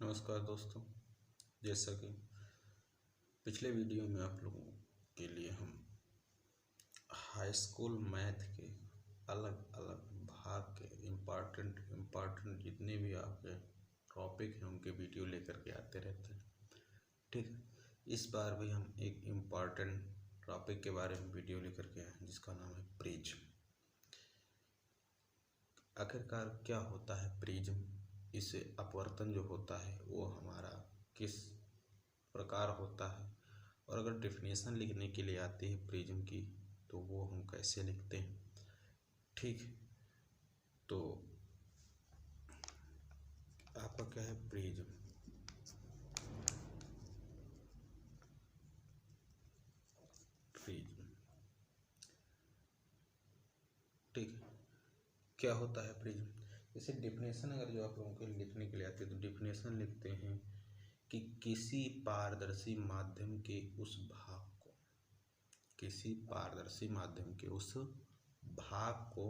नमस्कार दोस्तों। जैसा कि पिछले वीडियो में आप लोगों के लिए हम हाई स्कूल मैथ के अलग अलग भाग के इम्पॉर्टेंट जितने भी आपके टॉपिक हैं उनके वीडियो लेकर के आते रहते हैं। ठीक, इस बार भी हम एक इम्पॉर्टेंट टॉपिक के बारे में वीडियो लेकर के आए हैं जिसका नाम है प्रिज्म। आखिरकार क्या होता है प्रिज्म, इसे अपवर्तन जो होता है वो हमारा किस प्रकार होता है, और अगर डेफिनेशन लिखने के लिए आती है प्रिज्म की तो वो हम कैसे लिखते हैं। ठीक, तो आपका क्या है प्रिज्म। ठीक, क्या होता है प्रिज्म। जैसे डेफिनेशन अगर जो आप लोगों को लिखने के लिए आती है तो डेफिनेशन लिखते हैं कि किसी पारदर्शी माध्यम के उस भाग को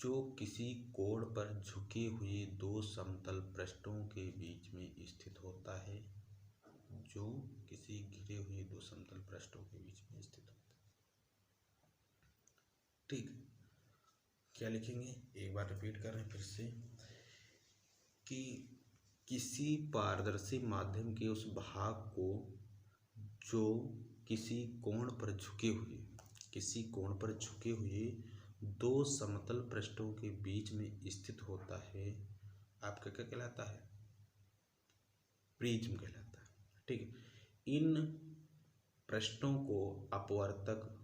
जो किसी कोण पर झुके हुए दो समतल पृष्ठों के बीच में स्थित होता है, ठीक, क्या लिखेंगे, एक बार रिपीट कर रहे हैं फिर से कि किसी पारदर्शी माध्यम के उस भाग को जो किसी कोण पर झुके हुए दो समतल पृष्ठों के बीच में स्थित होता है, आपका क्या कहलाता है, प्रिज्म कहलाता है। ठीक, इन पृष्ठों को अपवर्तक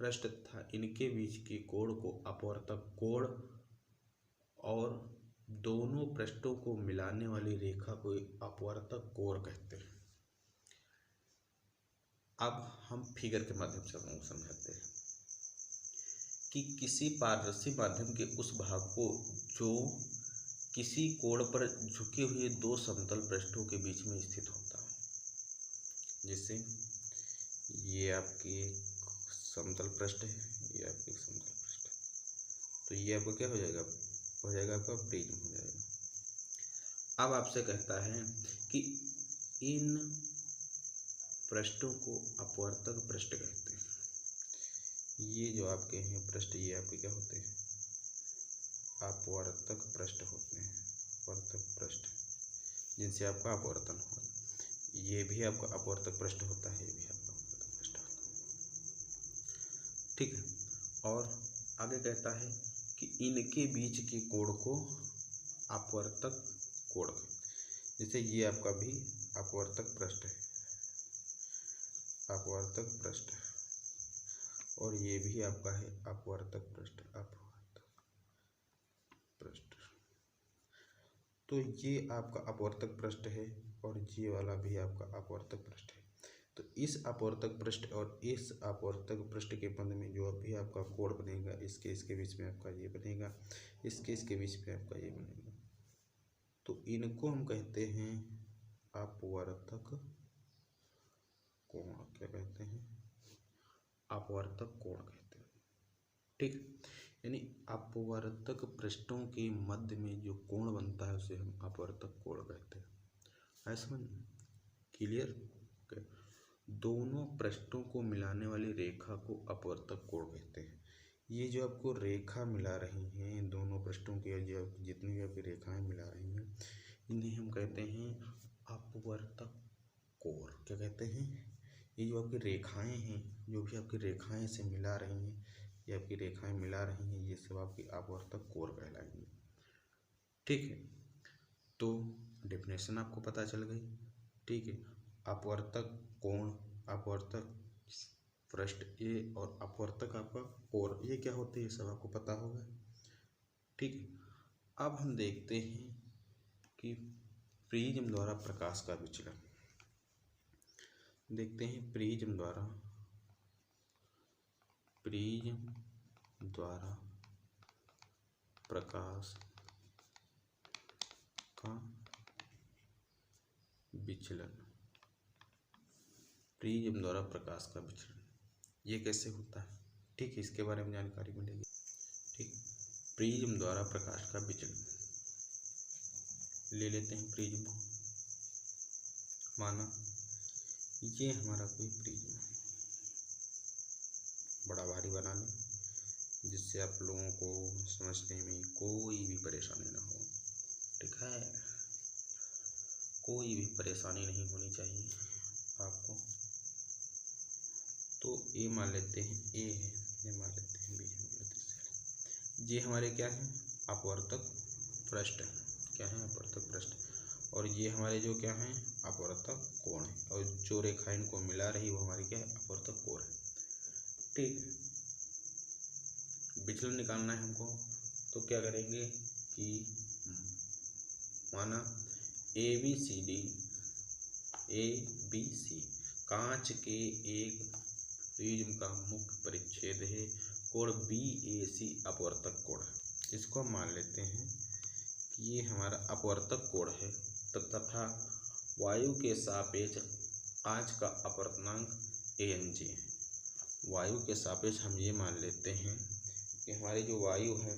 पृष्ठ तथा इनके बीच के कोण को अपवर्तक कोण और दोनों पृष्ठों को मिलाने वाली रेखा को अपवर्तक कोण कहते हैं। अब हम फिगर के माध्यम से आपको समझाते हैं कि किसी पारदर्शी माध्यम के उस भाग को जो किसी कोण पर झुके हुए दो समतल पृष्ठों के बीच में स्थित होता है, जैसे ये आपकी एक समतल पृष्ठ है, ये आपकी एक समतल पृष्ठ है, तो ये आपका क्या हो जाएगा, आपका प्रिज्म हो जाएगा। अब आपसे कहता है कि इन पृष्ठों को अपवर्तक पृष्ठ कहते हैं। ये जो आपके हैं पृष्ठ, ये आपके क्या होते हैं, अपवर्तक पृष्ठ होते हैं, अपवर्तक पृष्ठ जिनसे आपका अपवर्तन होगा। ये भी आपका अपवर्तक पृष्ठ होता है, ये भी आपका अपवर्तक पृष्ठ होता है। ठीक है, और आगे कहता है कि इनके बीच के कोण को अपवर्तक कोण कहते हैं। जैसे ये आपका भी अपवर्तक पृष्ठ है, अपवर्तक पृष्ठ, और ये भी आपका है अपवर्तक पृष्ठ, तो ये आपका अपवर्तक पृष्ठ है और ये वाला भी आपका अपवर्तक पृष्ठ है। तो इस अपवर्तक पृष्ठ और इस अपवर्तक पृष्ठ के मध्य में जो भी आपका कोण बनेगा, इसके बीच में आपका ये बनेगा, इसके बीच में आपका ये बनेगा, तो इनको हम कहते हैं अपवर्तक कोण। क्या कहते हैं, अपवर्तक कोण कहते हैं। ठीक, यानी अपवर्तक पृष्ठों के मध्य में जो कोण बनता है उसे हम अपवर्तक कोण कहते हैं। है समझ में, क्लियर। दोनों पृष्ठों को मिलाने वाली रेखा को अपवर्तक कोण कहते हैं। ये जो आपको रेखा मिला रही हैं दोनों पृष्ठों की, जो जितनी भी आपकी रेखाएं मिला रही हैं इन्हें हम कहते हैं अपवर्तक कोण। क्या कहते हैं, ये जो आपकी रेखाएं हैं, जो भी आपकी रेखाएं से मिला रही हैं, ये आपकी रेखाएं मिला रही हैं, ये सब आपकी अपवर्तक कोण कहलाएंगे। ठीक है, तो डेफिनेशन आपको पता चल गई। ठीक है, अपवर्तक कोण, अपवर्तक पृष्ठ ये और अपवर्तक आपका कोण, ये क्या होते हैं, ये सब आपको पता होगा। ठीक है, अब हम देखते हैं कि प्रिज्म द्वारा प्रकाश का विचलन देखते हैं। प्रिज्म द्वारा प्रकाश का विचलन, प्रिज्म द्वारा प्रकाश का विचलन ये कैसे होता है। ठीक है, इसके बारे में जानकारी मिलेगी। ठीक, प्रिज्म द्वारा प्रकाश का विचलन, ले लेते हैं प्रिज्म को। माना ये हमारा कोई प्रिज्म है, बड़ा भारी बना लें जिससे आप लोगों को समझने में कोई भी परेशानी ना हो। ठीक है, कोई भी परेशानी नहीं होनी चाहिए आपको। तो ए मान लेते हैं ए है, ये मान लेते हैं बी है, मान लेते हैं। ये हमारे क्या है, अपवर्तक पृष्ठ है। क्या है, अपवर्तक पृष्ठ। और ये हमारे जो क्या है, अपवर्तक कोण है। और जो रेखा इनको मिला रही वो हमारी क्या है, अपवर्तक कोण है। ठीक है, विचलन निकालना है हमको। तो क्या करेंगे कि माना ABC कांच के एक प्रिज्म का मुख्य परिच्छेद है, कोण BAC अपवर्तक कोण है। इसको हम मान लेते हैं कि ये हमारा अपवर्तक कोण है तथा वायु के सापेक्ष कांच का अपवर्तनांक ANG है। वायु के सापेक्ष हम ये मान लेते हैं कि हमारी जो वायु है,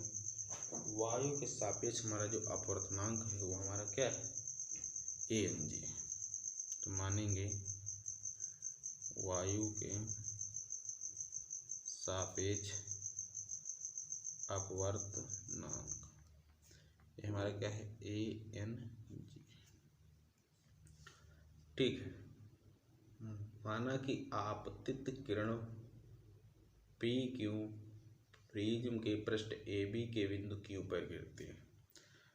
वायु के सापेक्ष हमारा जो अपवर्तनांक है वो हमारा क्या है, ANG है। तो मानेंगे वायु के सापेक्ष अपवर्तनांक, ये हमारा क्या है, ANG। ठीक है, माना कि आपतित किरण PQ प्रिज्म के पृष्ठ AB के बिंदु Q पर गिरती है।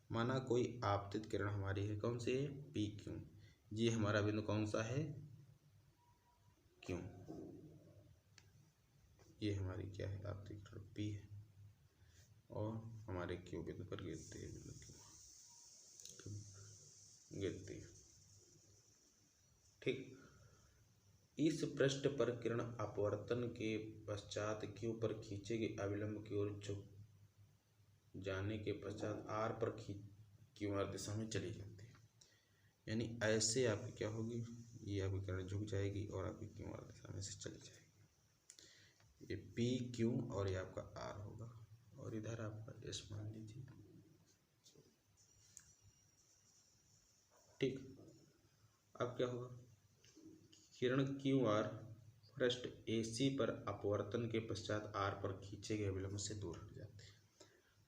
माना कोई आपतित किरण हमारी है, कौन सी है, PQ। ये हमारा बिंदु कौन सा है, Q। ये हमारी क्या है, आपतित किरण P है और हमारे Q बिंदु पर गिरती है, बिंदु Q गिरती है। ठीक, इस पृष्ठ पर किरण अपवर्तन के पश्चात Q पर खींचे गए अभिलंब की ओर झुक जाने के पश्चात R पर QR दिशा में चली जाती है। यानी ऐसे आपकी क्या होगी, ये आपकी किरण झुक जाएगी और आपकी QR दिशा में से चली जाएगी। ये PQ और ये आपका R होगा और इधर आपका S मान लीजिए। ठीक, अब क्या होगा, किरण QR पृष्ठ AC पर अपवर्तन के पश्चात R पर खींचे गए अभिलंब से दूर हट जाती है।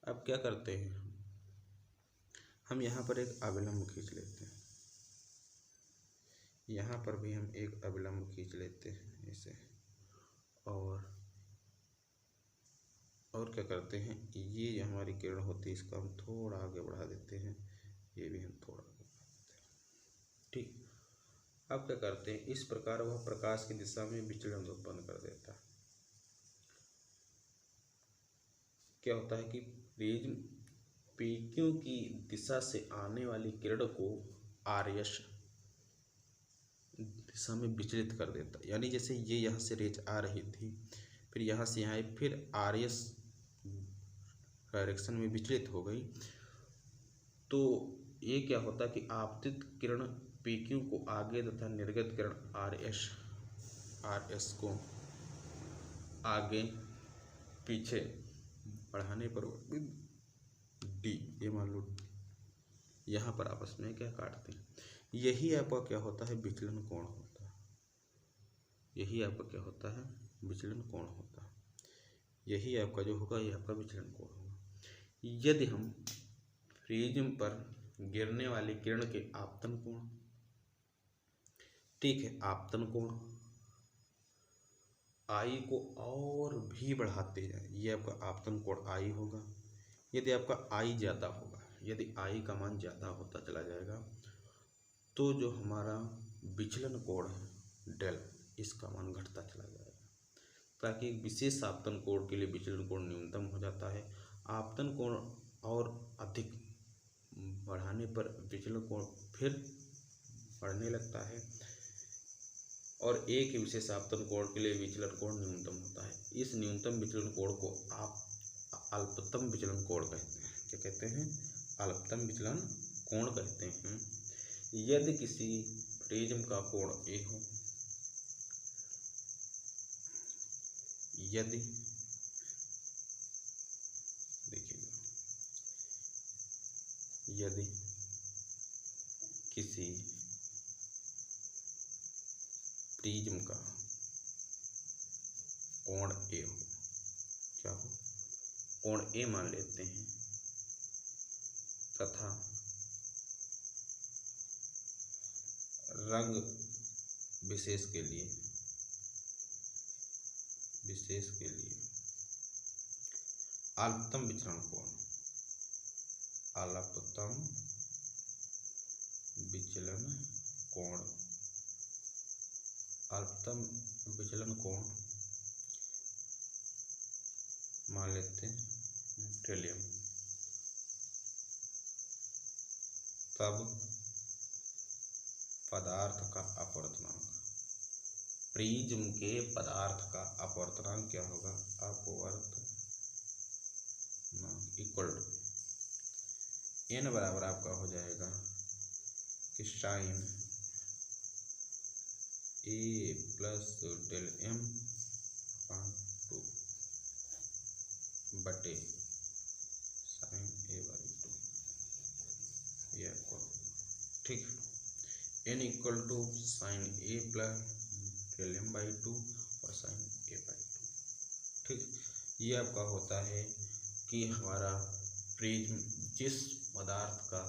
अब क्या करते हैं, हम यहाँ पर एक अभिलंब खींच लेते हैं, यहाँ पर भी हम एक अभिलंब खींच लेते हैं इसे। और क्या करते हैं, ये हमारी किरण होती है, इसको हम थोड़ा आगे बढ़ा देते हैं, ये भी हम थोड़ा आगे बढ़ा देते हैं। ठीक, अब क्या करते हैं, इस प्रकार वह प्रकाश की दिशा में विचलन उत्पन्न कर देता है। क्या होता है कि प्रिज्म PQ की दिशा से आने वाली किरण को RS दिशा में विचलित कर देता है। यानी जैसे ये यहाँ से रेज आ रही थी, फिर यहाँ से यहाँ आई, फिर RS डायरेक्शन में विचलित हो गई। तो ये क्या होता है कि आपतित किरण PQ को आगे तथा निर्गत किरण RS को आगे पीछे बढ़ाने पर D, ये मान लो यहाँ पर आपस में क्या काटते हैं। यही आपका क्या होता है, विचलन कोण होता है। यही आपका क्या होता है, विचलन कोण होता है। यही आपका जो होगा, ये आपका विचलन कोण होगा। यदि हम प्रिज्म पर गिरने वाली किरण के आपतन कोण, ठीक है, आपतन कोण I को और भी बढ़ाते जाए, ये आपका आपतन कोण I होगा। यदि आपका I ज़्यादा होगा, यदि I का मान ज़्यादा होता चला जाएगा तो जो हमारा विचलन कोण है डेल, इसका मान घटता चला जाएगा, ताकि एक विशेष आपतन कोण के लिए विचलन कोण न्यूनतम हो जाता है। आपतन कोण और अधिक बढ़ाने पर विचलन कोण फिर बढ़ने लगता है और एक विशेष आपतन कोण के लिए विचलन कोण न्यूनतम होता है। इस न्यूनतम विचलन कोण को आप अल्पतम विचलन कोण कहते हैं। क्या कहते हैं, अल्पतम विचलन कोण कहते हैं। यदि किसी प्रिज्म का कोण A हो, यदि देखिएगा, यदि किसी प्रिज्म का कोण ए हो, क्या हो, कोण ए मान लेते हैं, तथा रंग विशेष के लिए अल्पतम विचलन कोण, अल्पतम विचलन कोण, अल्पतम विचलन कोण मान लेते हैं न्यूट्रेलियम। तब पदार्थ का अपवर्तनांक, प्रिज्म के पदार्थ का अपवर्तनांक क्या होगा, अपवर्तनांक इक्वल टू n बराबर आपका हो जाएगा कि sine a plus del m upon 2 बटे साइन a बाई 2, यह ठीक। n equal to sine a plus del m by 2 और साइन a बाई 2, ठीक। ये आपका होता है कि हमारा प्रिज्म जिस पदार्थ का